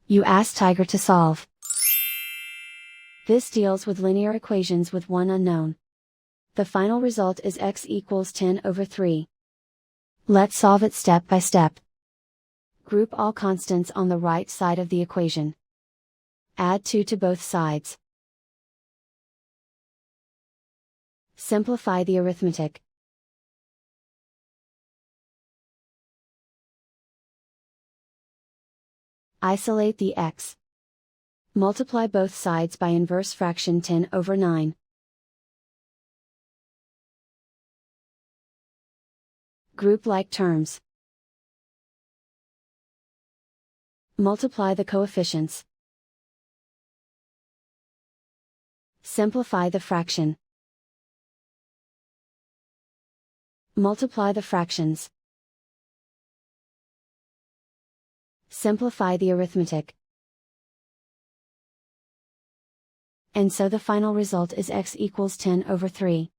You ask Tiger to solve. This deals with linear equations with one unknown. The final result is x equals 10/3. Let's solve it step by step. Group all constants on the right side of the equation. Add 2 to both sides. Simplify the arithmetic. Isolate the x. Multiply both sides by inverse fraction 10/9. Group like terms. Multiply the coefficients. Simplify the fraction. Multiply the fractions. Simplify the arithmetic. And so the final result is x equals 10/3.